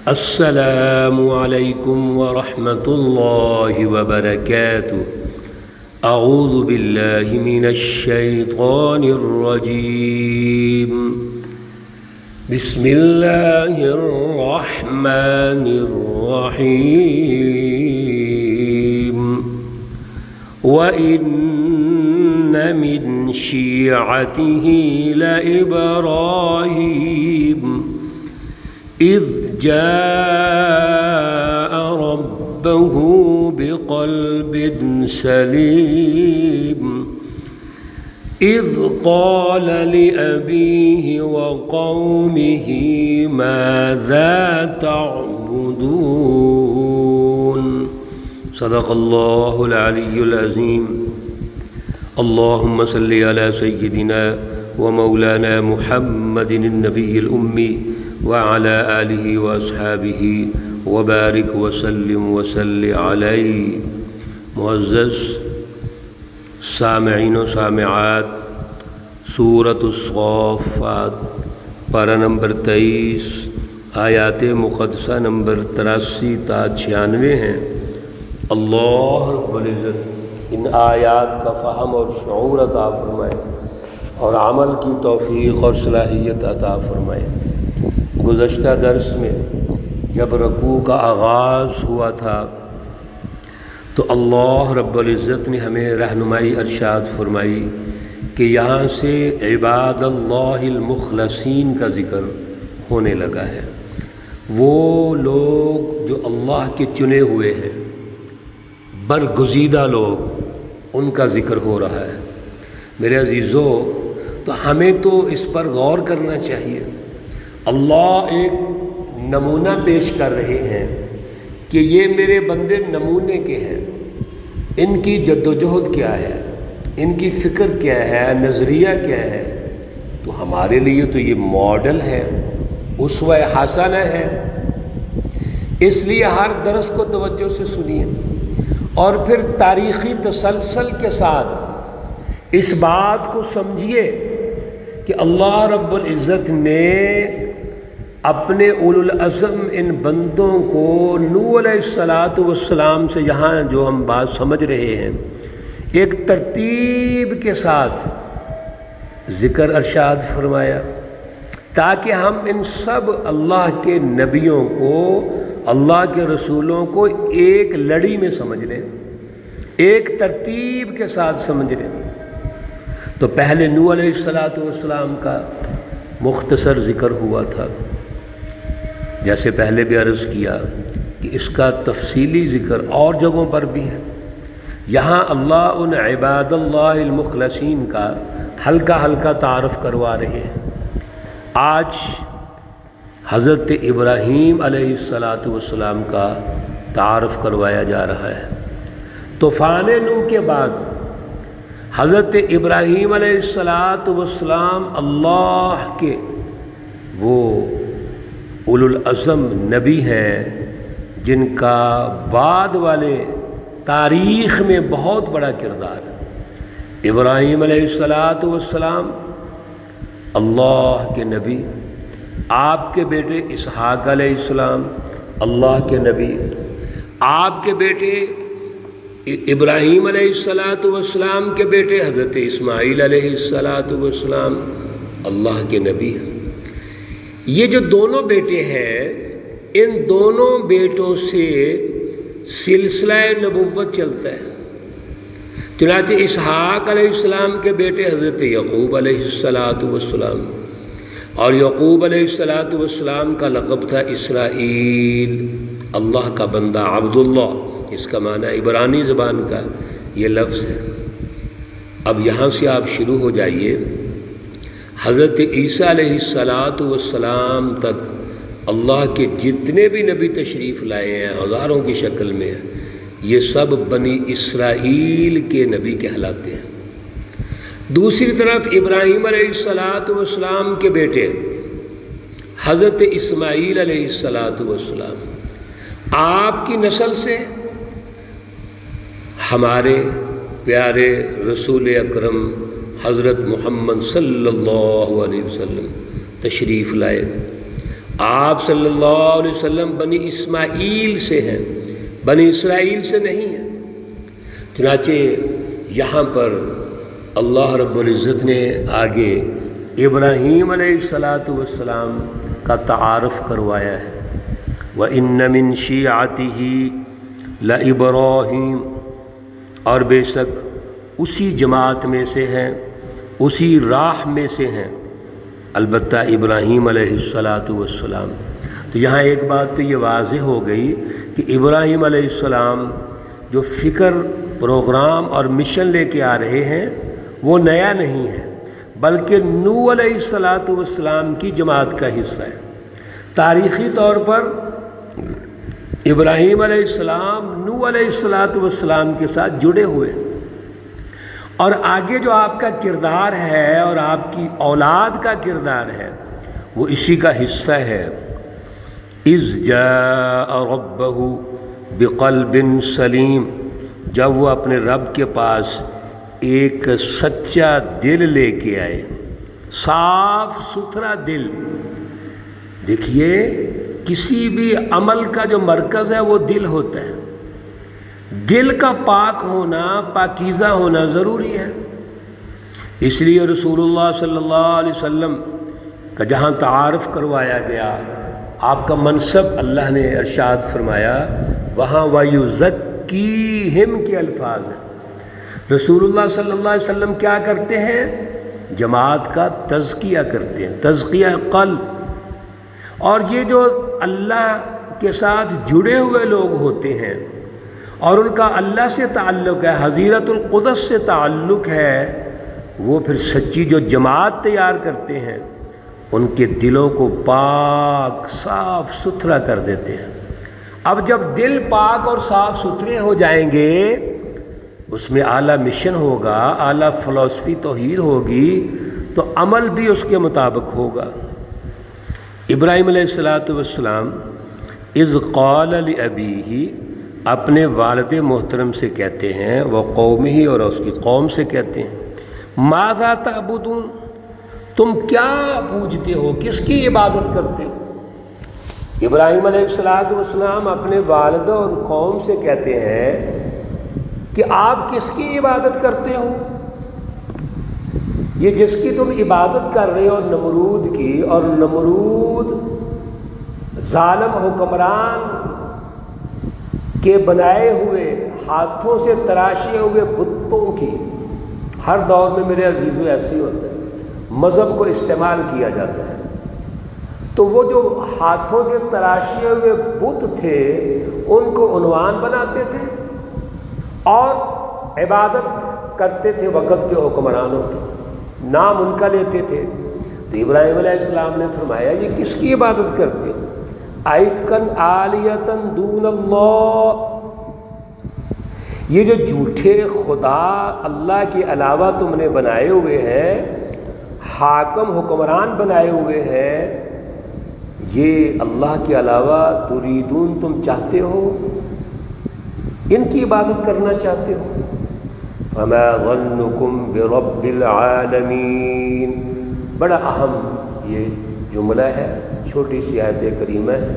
السلام علیکم ورحمۃ اللہ وبرکاتہ۔ اعوذ باللہ من الشیطان الرجیم، بسم اللہ الرحمن الرحیم۔ وَإِنَّ مِن شِيعَتِهِ لَإِبْرَاهِيمَ إِذْ جَاءَ رَبَّهُ بِقَلْبٍ سَلِيمٍ إِذْ قَالَ لِأَبِيهِ وَقَوْمِهِ مَاذَا تَعْبُدُونَ؟ صدق اللہ العلی العظیم۔ اللہم صلی علی سیدنا و مولانا محمد النبی الأمی وعلى آلہ واصحابہ وبارک وسلم وصلی علیہ۔ معزز سامعین و سامعات، سورۃ الصافات پارہ نمبر 23، آیات مقدسہ نمبر 83 تا 96 ہیں۔ اللہ رب العزت ان آیات کا فہم اور شعور عطا فرمائے اور عمل کی توفیق اور صلاحیت عطا فرمائے۔ گزشتہ درس میں جب رکوع کا آغاز ہوا تھا تو اللہ رب العزت نے ہمیں رہنمائی ارشاد فرمائی کہ یہاں سے عباد اللہ المخلصین کا ذکر ہونے لگا ہے۔ وہ لوگ جو اللہ کے چنے ہوئے ہیں، برگزیدہ لوگ، ان کا ذکر ہو رہا ہے۔ میرے عزیزو، تو ہمیں تو اس پر غور کرنا چاہیے۔ اللہ ایک نمونہ پیش کر رہے ہیں کہ یہ میرے بندے نمونے کے ہیں، ان کی جدوجہد کیا ہے، ان کی فکر کیا ہے، نظریہ کیا ہے۔ تو ہمارے لیے تو یہ ماڈل ہے، اسوہ حسنہ ہے۔ اس لیے ہر درس کو توجہ سے سنیے اور پھر تاریخی تسلسل کے ساتھ اس بات کو سمجھیے کہ اللہ رب العزت نے اپنے اولو العزم ان بندوں کو نوح علیہ السلام سے یہاں جو ہم بات سمجھ رہے ہیں ایک ترتیب کے ساتھ ذکر ارشاد فرمایا تاکہ ہم ان سب اللہ کے نبیوں کو، اللہ کے رسولوں کو ایک لڑی میں سمجھ لیں، ایک ترتیب کے ساتھ سمجھ لیں۔ تو پہلے نوح علیہ السلام کا مختصر ذکر ہوا تھا، جیسے پہلے بھی عرض کیا کہ اس کا تفصیلی ذکر اور جگہوں پر بھی ہے۔ یہاں اللہ ان عباد اللہ المخلصین کا ہلکا ہلکا تعارف کروا رہے ہیں۔ آج حضرت ابراہیم علیہ السلام کا تعارف کروایا جا رہا ہے۔ طوفان نوح کے بعد حضرت ابراہیم علیہ السلام اللہ کے وہ اولو العزم نبی ہیں جن کا بعد والے تاریخ میں بہت بڑا کردار ہے۔ ابراہیم علیہ السلام اللہ کے نبی، آپ کے بیٹے اسحاق علیہ السلام اللہ کے نبی، آپ کے بیٹے ابراہیم علیہ السلام کے بیٹے حضرت اسماعیل علیہ السلام اللہ کے نبی ہیں۔ یہ جو دونوں بیٹے ہیں، ان دونوں بیٹوں سے سلسلہ نبوت چلتا ہے۔ چنانچہ اسحاق علیہ السلام کے بیٹے حضرت یعقوب علیہ السلام، اور یعقوب علیہ السلام کا لقب تھا اسرائیل، اللہ کا بندہ، عبداللہ، اس کا معنی عبرانی زبان کا یہ لفظ ہے۔ اب یہاں سے آپ شروع ہو جائیے، حضرت عیسیٰ علیہ السلام تک اللہ کے جتنے بھی نبی تشریف لائے ہیں ہزاروں کی شکل میں، یہ سب بنی اسرائیل کے نبی کہلاتے ہیں۔ دوسری طرف ابراہیم علیہ السلام کے بیٹے حضرت اسماعیل علیہ السلام، آپ کی نسل سے ہمارے پیارے رسول اکرم حضرت محمد صلی اللہ علیہ وسلم تشریف لائے، آپ صلی اللہ علیہ وسلم بنی اسماعیل سے ہیں، بنی اسرائیل سے نہیں ہیں۔ چنانچہ یہاں پر اللہ رب العزت نے آگے ابراہیم علیہ السلام کا تعارف کروایا ہے۔ وَإِنَّ مِن شِيعَتِهِ لَإِبْرَاهِيمَ، اور بے شک اسی جماعت میں سے ہیں، اسی راہ میں سے ہیں البتہ ابراہیم علیہ السلام۔ تو یہاں ایک بات تو یہ واضح ہو گئی کہ ابراہیم علیہ السلام جو فکر، پروگرام اور مشن لے کے آ رہے ہیں وہ نیا نہیں ہے، بلکہ نوح علیہ السلام کی جماعت کا حصہ ہے۔ تاریخی طور پر ابراہیم علیہ السلام نوح علیہ السلام کے ساتھ جڑے ہوئے، اور آگے جو آپ کا کردار ہے اور آپ کی اولاد کا کردار ہے وہ اسی کا حصہ ہے۔ اذ جاء ربہ بقلب سلیم، جب وہ اپنے رب کے پاس ایک سچا دل لے کے آئے، صاف ستھرا دل۔ دیکھیے کسی بھی عمل کا جو مرکز ہے وہ دل ہوتا ہے، دل کا پاک ہونا، پاکیزہ ہونا ضروری ہے۔ اس لیے رسول اللہ صلی اللہ علیہ وسلم کا جہاں تعارف کروایا گیا، آپ کا منصب اللہ نے ارشاد فرمایا، وہاں وَيُزَكِّيهِمْ کے الفاظ ہیں۔ رسول اللہ صلی اللہ علیہ وسلم کیا کرتے ہیں؟ جماعت کا تزکیہ کرتے ہیں، تزکیہ قلب۔ اور یہ جو اللہ کے ساتھ جڑے ہوئے لوگ ہوتے ہیں اور ان کا اللہ سے تعلق ہے، حضیرت القدس سے تعلق ہے، وہ پھر سچی جو جماعت تیار کرتے ہیں ان کے دلوں کو پاک صاف ستھرا کر دیتے ہیں۔ اب جب دل پاک اور صاف ستھرے ہو جائیں گے، اس میں اعلیٰ مشن ہوگا، اعلیٰ فلسفی توحید ہوگی، تو عمل بھی اس کے مطابق ہوگا۔ ابراہیم علیہ السلام اذ قال لابیہ، اپنے والد محترم سے کہتے ہیں، وہ قومہ اور اس کی قوم سے کہتے ہیں، ماذا تعبدون، تم کیا پوجتے ہو، کس کی عبادت کرتے ہو؟ ابراہیم علیہ السلام اپنے والد اور قوم سے کہتے ہیں کہ آپ کس کی عبادت کرتے ہو؟ یہ جس کی تم عبادت کر رہے ہو نمرود کی، اور نمرود ظالم حکمران کے بنائے ہوئے ہاتھوں سے تراشے ہوئے بتوں کی، ہر دور میں میرے عزیزو ایسے ہی ہوتا ہے، مذہب کو استعمال کیا جاتا ہے، تو وہ جو ہاتھوں سے تراشے ہوئے بت تھے ان کو عنوان بناتے تھے اور عبادت کرتے تھے وقت کے حکمرانوں کی، نام ان کا لیتے تھے۔ تو ابراہیم علیہ السلام نے فرمایا، یہ کس کی عبادت کرتے ہو؟ ائفکن آلیۃ دون اللہ، یہ جو جھوٹے خدا اللہ کے علاوہ تم نے بنائے ہوئے ہیں، حاکم حکمران بنائے ہوئے ہیں، یہ اللہ کے علاوہ تریدون، تم چاہتے ہو، ان کی عبادت کرنا چاہتے ہو۔ فما ظنکم برب العالمین، بڑا اہم یہ جملہ ہے، چھوٹی سی آیت کریمہ ہے،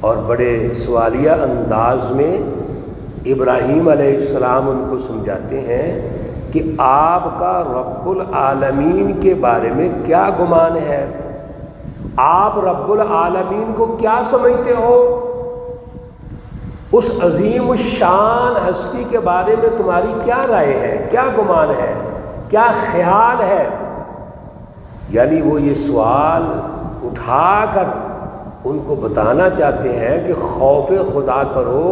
اور بڑے سوالیہ انداز میں ابراہیم علیہ السلام ان کو سمجھاتے ہیں کہ آپ کا رب العالمین کے بارے میں کیا گمان ہے، آپ رب العالمین کو کیا سمجھتے ہو، اس عظیم الشان ہستی کے بارے میں تمہاری کیا رائے ہے، کیا گمان ہے، کیا خیال ہے؟ یعنی وہ یہ سوال اٹھا کر ان کو بتانا چاہتے ہیں کہ خوف خدا کرو،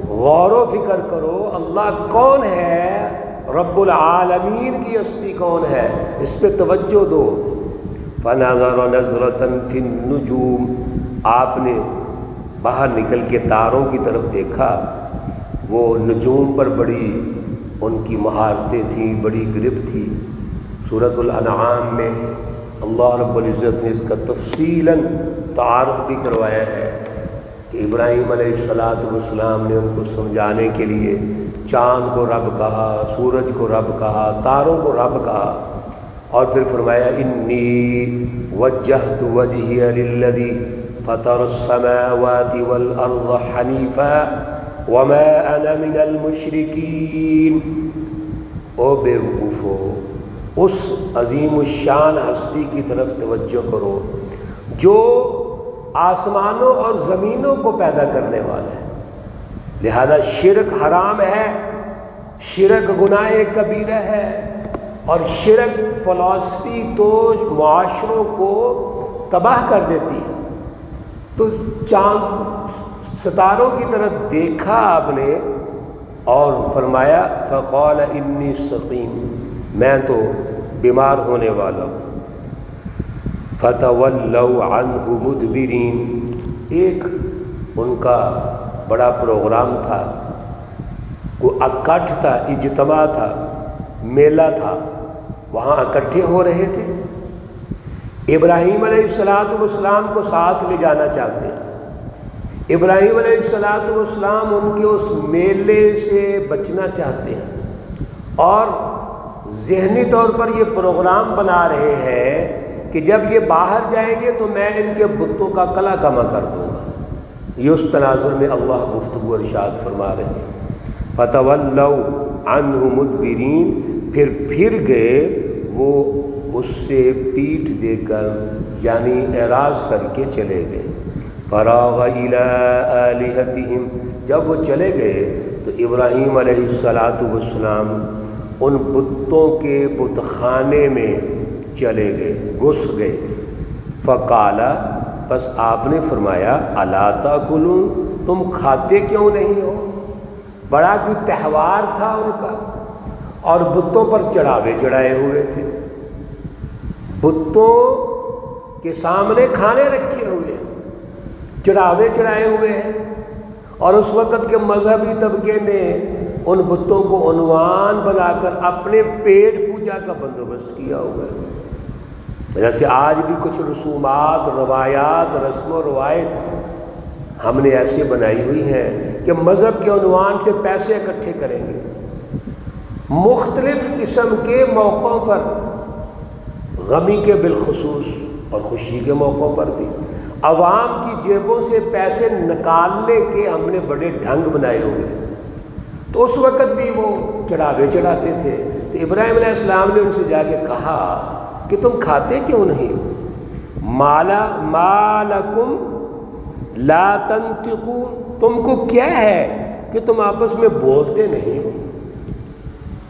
غور و فکر کرو، اللہ کون ہے، رب العالمین کی ہستی کون ہے، اس پہ توجہ دو۔ فَنَظَرَ نَظْرَةً فِي النُّجُومِ، آپ نے باہر نکل کے تاروں کی طرف دیکھا، وہ نجوم پر بڑی ان کی مہارتیں تھیں، بڑی گرفت تھی۔ سورۃ الانعام میں اللہ رب العزت نے اس کا تفصیلاً تعارف بھی کروایا ہے کہ ابراہیم علیہ السلام نے ان کو سمجھانے کے لیے چاند کو رب کہا، سورج کو رب کہا، تاروں کو رب کہا، اور پھر فرمایا انی وجہت وجہی للذی فطر السماوات والارض حنیفا وما انا من المشرکین۔ او بے وقوفو، اس عظیم الشان ہستی کی طرف توجہ کرو جو آسمانوں اور زمینوں کو پیدا کرنے والا ہے، لہذا شرک حرام ہے، شرک گناہ کبیرہ ہے، اور شرک فلسفی تو معاشروں کو تباہ کر دیتی ہے۔ تو چاند ستاروں کی طرف دیکھا آپ نے اور فرمایا فقال انی سقیم، میں تو بیمار ہونے والا ہوں۔ فتولوا عنہ مدبرین، ایک ان کا بڑا پروگرام تھا، کوئی اکٹھ تھا، اجتماع تھا، میلہ تھا، وہاں اکٹھے ہو رہے تھے، ابراہیم علیہ السلام کو ساتھ لے جانا چاہتے ہیں، ابراہیم علیہ السلام ان کے اس میلے سے بچنا چاہتے ہیں، اور ذہنی طور پر یہ پروگرام بنا رہے ہیں کہ جب یہ باہر جائیں گے تو میں ان کے بتوں کا کلا کما کر دوں گا۔ یہ اس تناظر میں اللہ گفتگو ارشاد فرما رہے ہیں، فتولوا عنہ مدبرین، پھر گئے وہ اس سے پیٹھ دے کر، یعنی اعراض کر کے چلے گئے۔ فراغ الی آلہتہم، جب وہ چلے گئے تو ابراہیم علیہ السلام ان بتوں کے بت خانے میں چلے گئے، گھس گئے۔ فقال، بس آپ نے فرمایا الا تاکلون، تم کھاتے کیوں نہیں ہو؟ بڑا کوئی تہوار تھا ان کا، اور بتوں پر چڑھاوے چڑھائے ہوئے تھے، بتوں کے سامنے کھانے رکھے ہوئے ہیں، چڑھاوے چڑھائے ہوئے ہیں، اور اس وقت کے مذہبی طبقے نے ان بتوں کو عنوان بنا کر اپنے پیٹ پوجا کا بندوبست کیا ہوا ہے۔ جیسے آج بھی کچھ رسومات، روایات، رسم و روایت ہم نے ایسے بنائی ہوئی ہیں کہ مذہب کے عنوان سے پیسے اکٹھے کریں گے، مختلف قسم کے موقعوں پر، غمی کے بالخصوص اور خوشی کے موقعوں پر بھی عوام کی جیبوں سے پیسے نکالنے کے ہم نے بڑے ڈھنگ بنائے ہوئے ہیں۔ تو اس وقت بھی وہ چڑھاوے چڑھاتے تھے، تو ابراہیم علیہ السلام نے ان سے جا کے کہا کہ تم کھاتے کیوں نہیں؟ مالکم لا تنطقون، تم کو کیا ہے کہ تم آپس میں بولتے نہیں ہو؟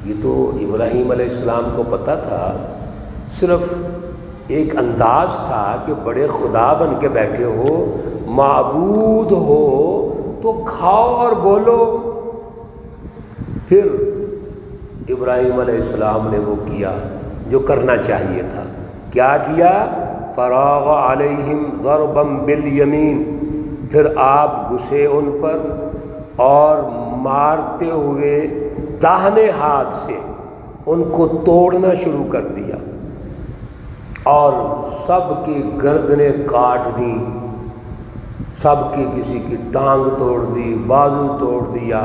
یہ تو ابراہیم علیہ السلام کو پتہ تھا، صرف ایک انداز تھا کہ بڑے خدا بن کے بیٹھے ہو، معبود ہو تو کھاؤ اور بولو۔ پھر ابراہیم علیہ السلام نے وہ کیا جو کرنا چاہیے تھا، کیا کیا؟ فراغ علیہم ضربا بالیمین، پھر آپ گھسے ان پر اور مارتے ہوئے داہنے ہاتھ سے ان کو توڑنا شروع کر دیا، اور سب کی گردنیں کاٹ دیں، سب کی کسی کی ٹانگ توڑ دی، بازو توڑ دیا،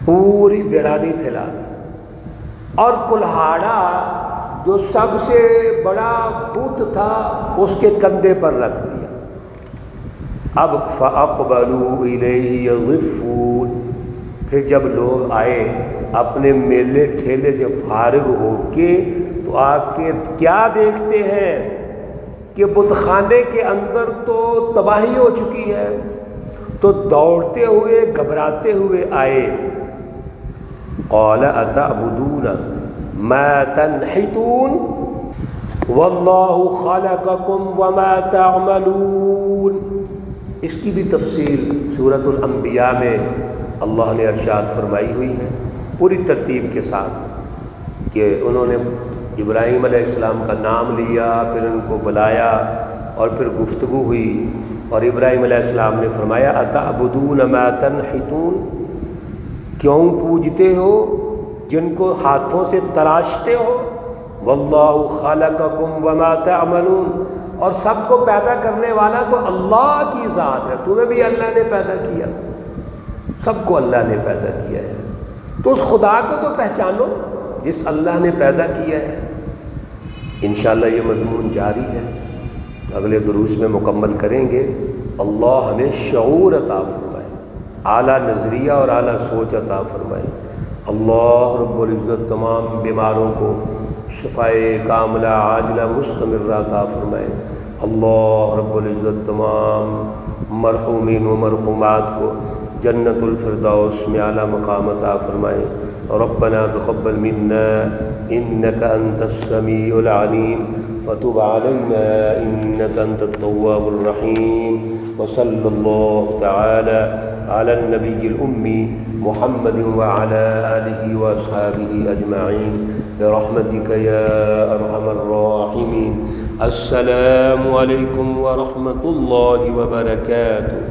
پوری ویرانی پھیلا دی، اور کلہاڑا جو سب سے بڑا بت تھا اس کے کندھے پر رکھ دیا۔ اب فاقبلوا الیہ یظفون، پھر جب لوگ آئے اپنے میلے ٹھیلے سے فارغ ہو کے تو آ کے کیا دیکھتے ہیں کہ بت خانے کے اندر تو تباہی ہو چکی ہے، تو دوڑتے ہوئے گھبراتے ہوئے آئے۔ قال اتعبدون ما تنحتون واللہ خلقکم وما تعملون۔ اس کی بھی تفصیل سورۃ الانبیاء میں اللہ نے ارشاد فرمائی ہوئی ہے پوری ترتیب کے ساتھ، کہ انہوں نے ابراہیم علیہ السلام کا نام لیا، پھر ان کو بلایا، اور پھر گفتگو ہوئی، اور ابراہیم علیہ السلام نے فرمایا اتعبدون ما تنحتون، کیوں پوجتے ہو جن کو ہاتھوں سے تراشتے ہو؟ واللہ خلقکم وما تعملون، اور سب کو پیدا کرنے والا تو اللہ کی ذات ہے، تمہیں بھی اللہ نے پیدا کیا، سب کو اللہ نے پیدا کیا ہے، تو اس خدا کو تو پہچانو جس اللہ نے پیدا کیا ہے۔ انشاءاللہ یہ مضمون جاری ہے، اگلے دروس میں مکمل کریں گے۔ اللہ ہمیں شعور عطا فرمائے، اعلیٰ نظریہ اور اعلیٰ سوچ عطا فرمائے۔ اللہ رب العزت تمام بیماروں کو شفائے کاملہ عاجلہ مستمرہ عطا فرمائے۔ اللہ رب العزت تمام مرحومین و مرحومات کو جنت الفردوس میں اعلیٰ مقام عطا فرمائے۔ ربنا تقبل منا انك انت السميع العليم وتب علينا انك انت التواب الرحيم، وصلى الله تعالى على النبي الأمي محمد وعلى آله وأصحابه أجمعين برحمتك يا أرحم الراحمين۔ السلام عليكم ورحمة الله وبركاته۔